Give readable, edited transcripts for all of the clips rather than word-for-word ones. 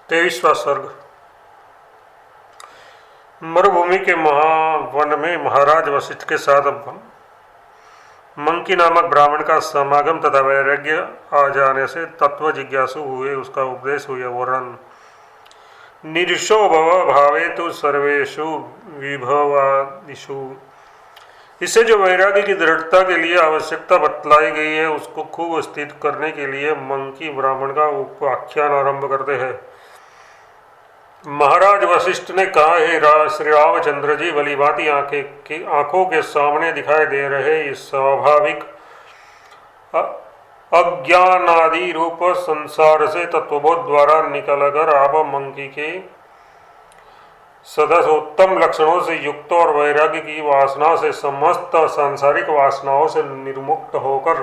23वां सर्ग। मरुभूमि के महावन में महाराज वशिष्ठ के साथ मंकी नामक ब्राह्मण का समागम तथा वैराग्य आ जाने से तत्व जिज्ञासु हुए। उसका उपदेश हुआ। वरण निरीशो भव भावे तो सर्वेषु विभवादिषु। इससे जो वैराग्य की दृढ़ता के लिए आवश्यकता बतलाई गई है उसको खूब स्थित करने के लिए मंकी ब्राह्मण का उपाख्यान आरंभ करते हैं। महाराज वशिष्ठ ने कहा, हे श्री रामचंद्र जी, भली भांति आंखों के सामने दिखाई दे रहे इस स्वाभाविक अज्ञानादि रूप संसार से तत्वबोध द्वारा निकलकर आप मंकी के सदसोत्तम लक्षणों से युक्त और वैराग्य की वासना से समस्त सांसारिक वासनाओं से निर्मुक्त होकर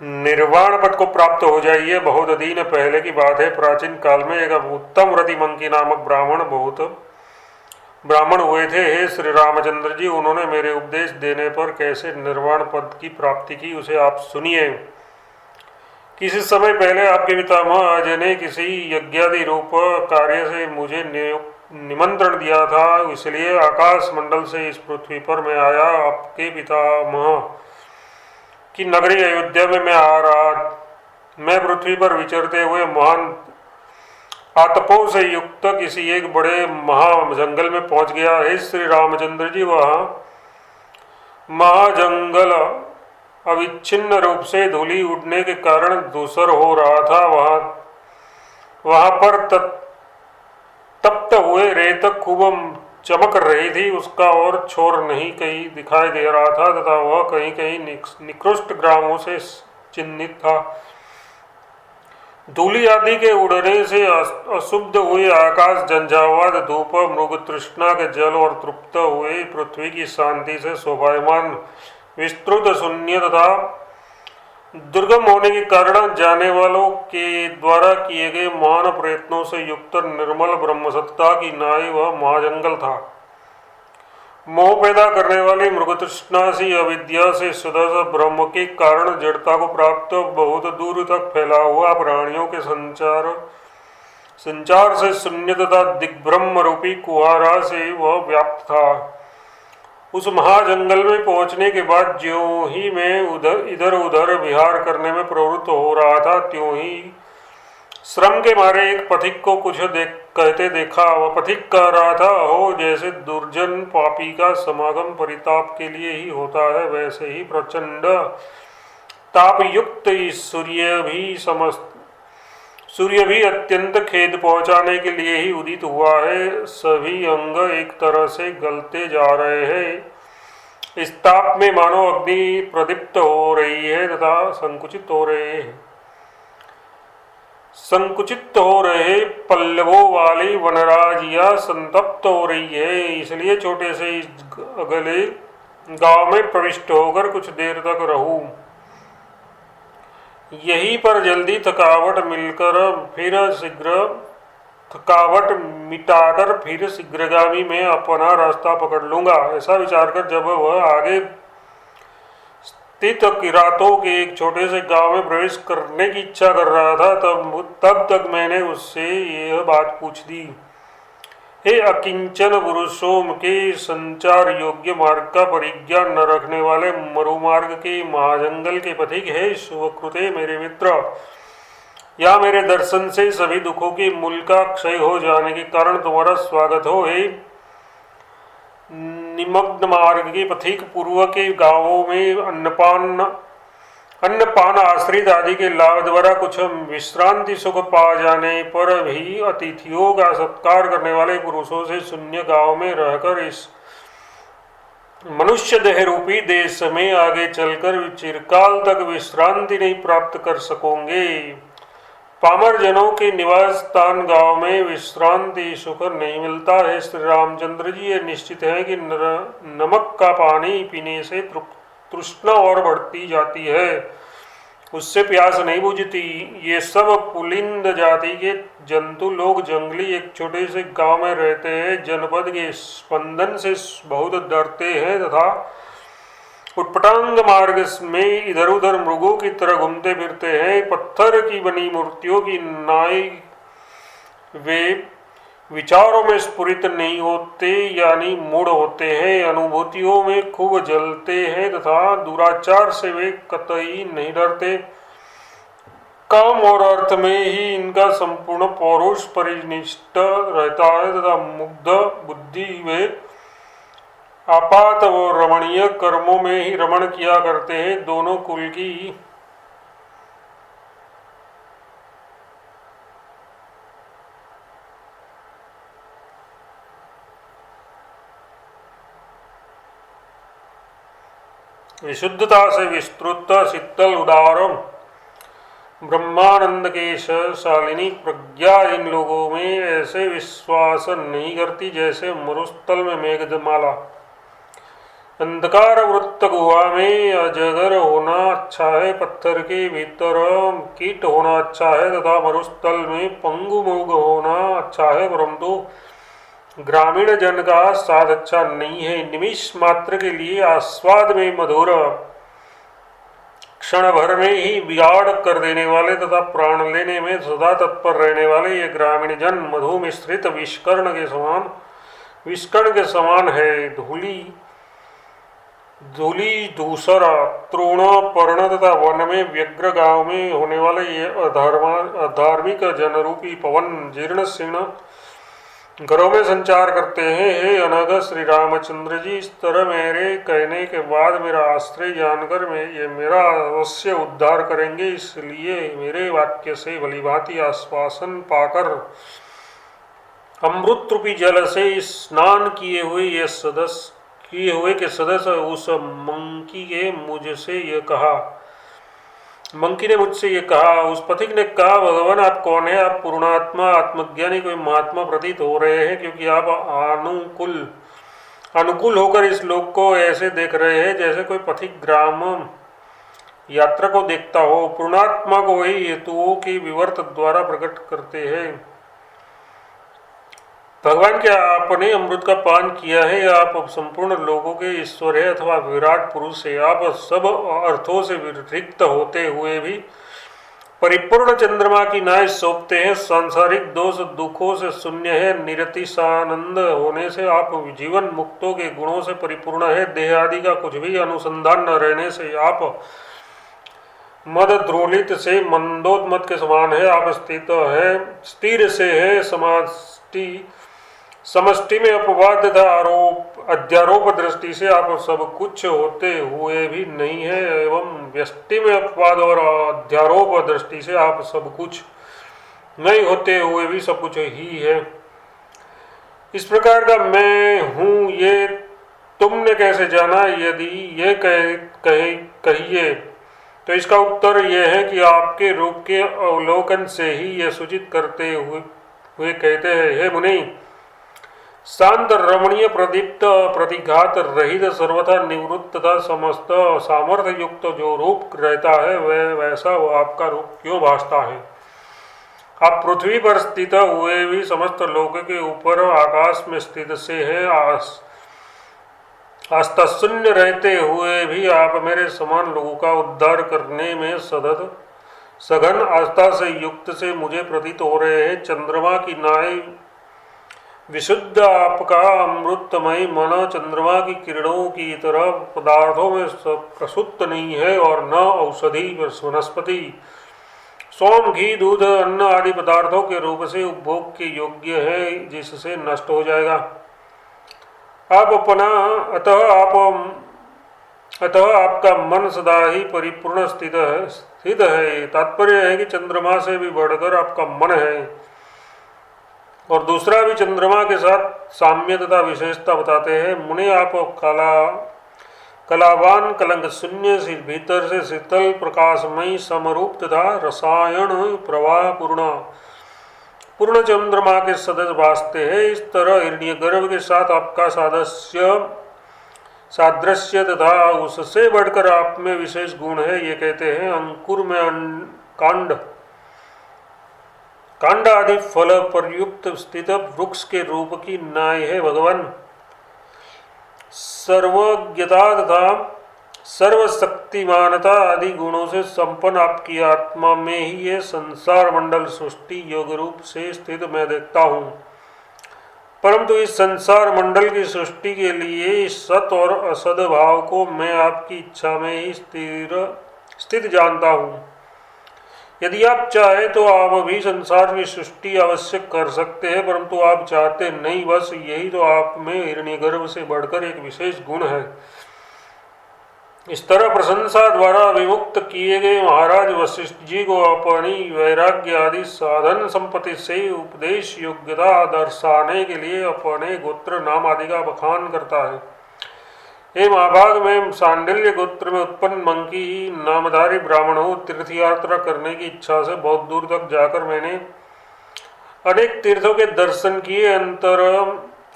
निर्वाण पद को प्राप्त हो जाइए। बहुत दिन पहले की बात है। प्राचीन काल में एक उत्तम व्रति मंकी नामक ब्राह्मण हुए थे। हे श्री रामचंद्र जी, उन्होंने मेरे उपदेश देने पर कैसे निर्वाण पद की प्राप्ति की उसे आप सुनिए। किसी समय पहले आपके पितामह अजय ने किसी यज्ञादि रूप कार्य से मुझे निमंत्रण दिया था, इसलिए आकाश मंडल से इस पृथ्वी पर मैं आया। आपके पितामह की नगरी अयोध्या में मैं पृथ्वी पर विचरते हुए महान आतपों से युक्त किसी एक बड़े महाजंगल में पहुंच गया। हे श्री रामचंद्र जी, वह महाजंगल अविच्छिन्न रूप से धूलि उड़ने के कारण धूसर हो रहा था। वहां पर तप्त हुए रेत खूब चमक रही थी। उसका और छोर नहीं कहीं दिखाई दे रहा था तथा वह कहीं कहीं निकृष्ट ग्रामों से चिन्हित था। धूलि आदि के उड़ने से अशुद्ध हुए आकाश, झंझावात धूप, मृग तृष्णा के जल और तृप्त हुए पृथ्वी की शांति से शोभायमान विस्तृत शून्य तथा दुर्गम होने के कारण जाने वालों के द्वारा किए गए महान प्रयत्नों से युक्त निर्मल ब्रह्मसत्ता की नाई वह महाजंगल था। मोह पैदा करने वाली मृगतृष्णा सी अविद्या से सदस्य ब्रह्म के कारण जड़ता को प्राप्त बहुत दूर तक फैला हुआ प्राणियों के संचार से शून्य तथा दिग्ब्रह्म रूपी कुहारा से वह व्याप्त था। उस महाजंगल में पहुंचने के बाद ज्यों ही मैं इधर उधर विहार करने में प्रवृत्त हो रहा था, त्यों ही श्रम के मारे एक पथिक को कुछ कहते देखा। वह पथिक कह रहा था, हो जैसे दुर्जन पापी का समागम परिताप के लिए ही होता है, वैसे ही प्रचंड ताप युक्त सूर्य भी अत्यंत खेद पहुंचाने के लिए ही उदित हुआ है। सभी अंग एक तरह से गलते जा रहे हैं। इस ताप में मानो अग्नि प्रदीप्त हो रही है तथा संकुचित हो रहे पल्लवों वाली वनराजियां संतप्त हो रही है। इसलिए छोटे से इस अगले गांव में प्रविष्ट होकर कुछ देर तक रहूं। यहीं पर जल्दी थकावट मिटाकर फिर शीघ्रगामी में अपना रास्ता पकड़ लूंगा। ऐसा विचार कर जब वह आगे स्थित किरातों के एक छोटे से गांव में प्रवेश करने की इच्छा कर रहा था, तब तक मैंने उससे यह बात पूछ दी। हे अकिंचन पुरुषों के संचार योग्य मार्ग का परिज्ञान न रखने वाले मरुमार्ग के महाजंगल के पथिक, हे शुभकृते मेरे मित्र, या मेरे दर्शन से सभी दुखों के मूल का क्षय हो जाने के कारण तुम्हारा स्वागत हो। हे निमग्न मार्ग के पथिक, पूर्व के गांवों में अन्नपान आश्रित आदि के लाभ द्वारा कुछ विश्रांति सुख पा जाने पर भी अतिथियों का सत्कार करने वाले पुरुषों से शून्य गांव में रहकर इस मनुष्य देह रूपी देश में आगे चलकर चिरकाल तक विश्रांति नहीं प्राप्त कर सकोगे। पामर जनों के निवास स्थान गांव में विश्रांति सुख नहीं मिलता है। श्री रामचंद्र जी, ये निश्चित है कि नमक का पानी पीने से तृष्णा और बढ़ती जाती है, उससे प्यास नहीं बुझती। ये सब पुलिंद जाति के जंतु लोग जंगली एक छोटे से गांव में रहते हैं, जनपद के स्पंदन से बहुत डरते हैं तथा उटपटांग मार्ग में इधर उधर मृगों की तरह घूमते फिरते हैं। पत्थर की बनी मूर्तियों की नाई वे विचारों में स्फुरित नहीं होते यानी मूढ़ होते हैं, अनुभूतियों में खूब जलते हैं तथा दुराचार से वे कतई नहीं डरते। काम और अर्थ में ही इनका संपूर्ण पौरुष परिनिष्ठ रहता है तथा मुग्ध बुद्धि वे आपात और रमणीय कर्मों में ही रमण किया करते हैं। दोनों कुल की विशुद्धता से विस्तृत शीतल उदार ब्रह्मानंद के शालिनी प्रज्ञा इन लोगों में ऐसे विश्वास नहीं करती जैसे मरुस्थल में मेघमाला। अंधकार वृत्त गुहा में अजगर होना अच्छा है, पत्थर के भीतर कीट होना अच्छा है तथा मरुस्थल में पंगु मुग होना अच्छा है, परंतु ग्रामीण जन का स्वाद अच्छा नहीं है। निमिष मात्र के लिए आस्वाद में मधुर, क्षण भर में ही बिगाड़ कर देने वाले तथा प्राण लेने में सदा तत्पर रहने वाले ये ग्रामीण जन मधु मिश्रित विष्कर्ण के समान है। धूली धूसर तृण पर्ण तथा वन में व्यग्र गांव में होने वाले ये अधार्मिक जनरूपी पवन जीर्ण शीर्ण घरों में संचार करते हैं। हे अनघ श्री रामचंद्र जी, इस तरह मेरे कहने के बाद मेरा आश्रय जानकर ये मेरा अवश्य उद्धार करेंगे, इसलिए मेरे वाक्य से भलीभांति आश्वासन पाकर अमृत रूपी जल से स्नान किए हुए के सदस्य उस मंकी ने मुझसे ये कहा। उस पथिक ने कहा, भगवान आप कौन है? आप पूर्णात्मा आत्मज्ञानी कोई महात्मा प्रतीत हो रहे हैं, क्योंकि आप अनुकूल होकर इस लोक को ऐसे देख रहे हैं जैसे कोई पथिक ग्राम यात्रा को देखता हो। पूर्णात्मा को वही हेतुओं की विवर्त द्वारा प्रकट करते हैं। भगवान, क्या आपने अमृत का पान किया है? आप संपूर्ण लोगों के ईश्वर है अथवा विराट पुरुष है। आप सब अर्थों से रिक्त होते हुए भी परिपूर्ण चंद्रमा की नाय सौंपते हैं। सांसारिक दोष दुखों से शून्य है। निरतिशानंद होने से आप जीवन मुक्तों के गुणों से परिपूर्ण है। देह आदि का कुछ भी अनुसंधान न रहने से आप मद द्रोलित से मंदोदमत के समान है। आप स्थिर से है। समष्टि में अपवाद तथा अध्यारोप दृष्टि से आप सब कुछ होते हुए भी नहीं है, एवं व्यष्टि में अपवाद और अध्यारोप दृष्टि से आप सब कुछ नहीं होते हुए भी सब कुछ ही है। इस प्रकार का मैं हूँ ये तुमने कैसे जाना? यदि ये कहिए तो इसका उत्तर यह है कि आपके रूप के अवलोकन से ही यह सूचित करते हुए कहते हैं, हे मुनि, शांत रमणीय प्रदीप्त प्रतिघात रहित सर्वथा निवृत्त तथा समस्त सामर्थ्य युक्त जो रूप रहता है वह वैसा आपका रूप क्यों भासता है? आप पृथ्वी पर स्थित हुए भी समस्त लोक के ऊपर आकाश में स्थित से है। आस्था शून्य रहते हुए भी आप मेरे समान लोगों का उद्धार करने में सघन आस्था से युक्त से मुझे प्रतीत हो रहे हैं। चंद्रमा की नाय विशुद्ध आपका अमृतमय मन चंद्रमा की किरणों की तरह पदार्थों में प्रसुप्त नहीं है और न औषधि वनस्पति सोम घी दूध अन्न आदि पदार्थों के रूप से उपभोग के योग्य है, जिससे नष्ट हो जाएगा। अतः आपका मन सदा ही परिपूर्ण स्थित है। तात्पर्य है कि चंद्रमा से भी बढ़कर आपका मन है और दूसरा भी चंद्रमा के साथ साम्य तथा विशेषता बताते हैं। मुने, आप कलावान कलंक शून्य भीतर से शीतल प्रकाशमय समरूप तथा रसायन प्रवाह पूर्ण चंद्रमा के सदस्य भासते हैं। इस तरह हिरण्यगर्भ के साथ आपका सादृश्य तथा उससे बढ़कर आप में विशेष गुण है। ये कहते हैं, अंकुर में कांड आदि फल परयुक्त स्थित वृक्ष के रूप की नाय है। भगवान, सर्वज्ञता तथा सर्वशक्तिमानता आदि गुणों से संपन्न आपकी आत्मा में ही ये संसार मंडल सृष्टि योग रूप से स्थित मैं देखता हूँ। परंतु इस संसार मंडल की सृष्टि के लिए सत और असद भाव को मैं आपकी इच्छा में ही स्थित जानता हूँ। यदि आप चाहे तो आप अभी संसार की सृष्टि अवश्य कर सकते हैं, परंतु आप चाहते नहीं। बस यही तो आप में हिरण्यगर्भ से बढ़कर एक विशेष गुण है। इस तरह प्रशंसा द्वारा विमुक्त किए गए महाराज वशिष्ठ जी को अपनी वैराग्य आदि साधन संपत्ति से उपदेश योग्यता दर्शाने के लिए अपने गोत्र नाम आदि का बखान करता है। हे महाभाग, में सांडिल्य गोत्र में उत्पन्न मंकी नामधारी ब्राह्मण हो। तीर्थ यात्रा करने की इच्छा से बहुत दूर तक जाकर मैंने अनेक तीर्थों के दर्शन किए।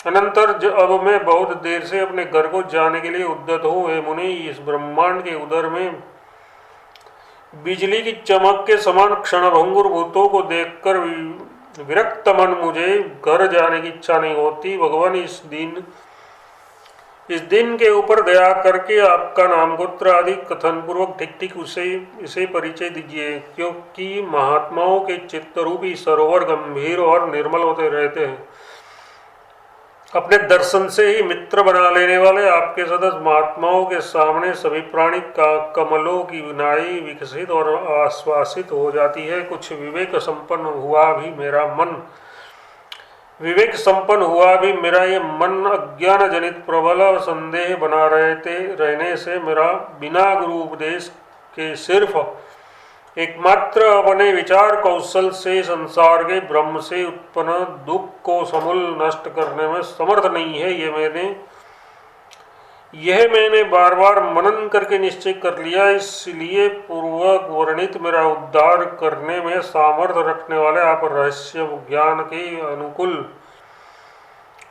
अनंतर अब मैं बहुत देर से अपने घर को जाने के लिए उद्यत हूँ। हे मुनि, इस ब्रह्मांड के उदर में बिजली की चमक के समान क्षणभंगुर भूतों को देखकर विरक्त मन मुझे घर जाने की इच्छा नहीं होती। भगवान, इस दिन के ऊपर दया करके आपका नाम गोत्र आदि कथन पूर्वक ठीक ठीक इसे परिचय दीजिए, क्योंकि महात्माओं के चित्त रूपी सरोवर गंभीर और निर्मल होते रहते हैं। अपने दर्शन से ही मित्र बना लेने वाले आपके सदस्य महात्माओं के सामने सभी प्राणी का कमलों की विनाई विकसित और आश्वासित हो जाती है। कुछ विवेक संपन्न हुआ भी मेरा ये मन अज्ञान जनित प्रबल और संदेह बना रहने से मेरा बिना गुरु उपदेश के सिर्फ एकमात्र अपने विचार कौशल से संसार के ब्रह्म से उत्पन्न दुख को समूल नष्ट करने में समर्थ नहीं है। यह मैंने बार बार मनन करके निश्चय कर लिया। इसलिए पूर्वक वर्णित मेरा उद्धार करने में सामर्थ्य रखने वाले आप रहस्य ज्ञान के अनुकूल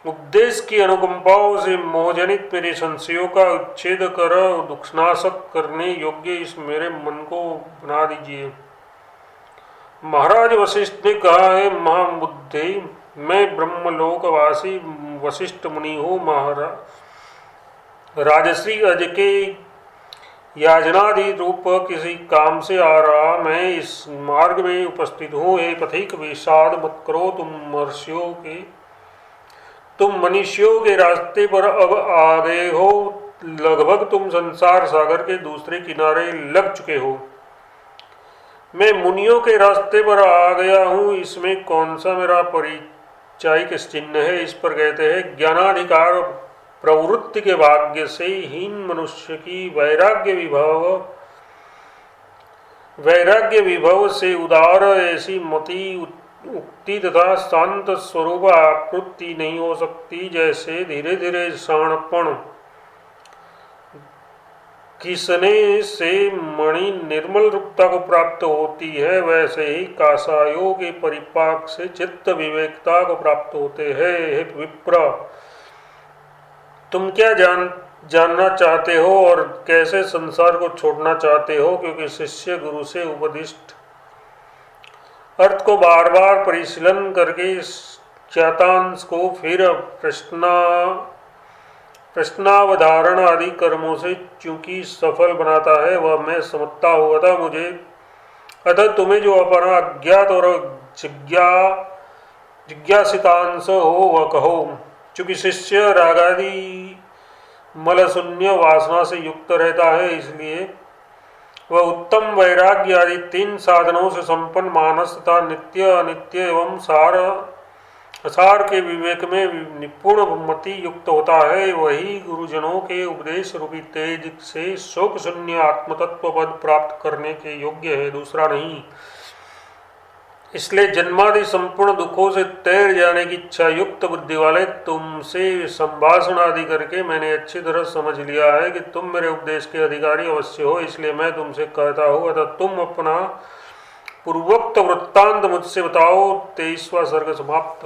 उपदेश की अनुकंपाओं से मोहजनित मेरे संशयों का उच्छेद कर दुखनाशक करने योग्य इस मेरे मन को बना दीजिए। महाराज वशिष्ठ ने कहा है, महाबुद्धि, मैं ब्रह्मलोकवासी वशिष्ठ मुनि हूँ। राजश्री अज के याजनादि रूप किसी काम से आ रहा मैं इस मार्ग में उपस्थित हूँ। हे पथिक, विषाद मत करो। तुम मनुष्यों के रास्ते पर अब आ गए हो। लगभग तुम संसार सागर के दूसरे किनारे लग चुके हो। मैं मुनियों के रास्ते पर आ गया हूँ। इसमें कौन सा मेरा परिचायक चिन्ह है? इस पर कहते हैं, ज्ञानाधिकार प्रवृत्ति के भाग्य से हीन मनुष्य की वैराग्य विभव से उदार ऐसी मति उक्ति तथा शांत स्वरूप आकृति नहीं हो सकती। जैसे धीरे धीरे शाणपण घिसने से मणि निर्मल रूपता को प्राप्त होती है, वैसे ही कासायों के परिपाक से चित्त विवेकता को प्राप्त होते हैं। हे विप्र, तुम क्या जानना चाहते हो और कैसे संसार को छोड़ना चाहते हो? क्योंकि शिष्य गुरु से उपदिष्ट अर्थ को बार बार परिशीलन करके चातांश को फिर प्रश्नावधारण आदि कर्मों से चूंकि सफल बनाता है, वह मैं समझता हूँ। अतः तुम्हें जो अपना अज्ञात और जिज्ञासितांश हो वह कहो। चूंकि शिष्य रागादि मलशून्य वासना से युक्त रहता है, इसलिए वह उत्तम वैराग्य आदि 3 साधनों से संपन्न मानस तथा नित्य अनित्य एवं सार के विवेक में निपुण मति युक्त होता है। वही गुरुजनों के उपदेश रूपी तेज से शोक शून्य आत्मतत्व पद प्राप्त करने के योग्य है, दूसरा नहीं। इसलिए जन्मादि संपूर्ण दुखों से तैर जाने की इच्छा युक्त बुद्धि वाले तुमसे संभाषण आदि करके मैंने अच्छी तरह समझ लिया है कि तुम मेरे उपदेश के अधिकारी अवश्य हो। इसलिए मैं तुमसे कहता हूँ, अतः तुम अपना पूर्वोक्त वृत्तांत मुझसे बताओ। 23वां सर्ग समाप्त।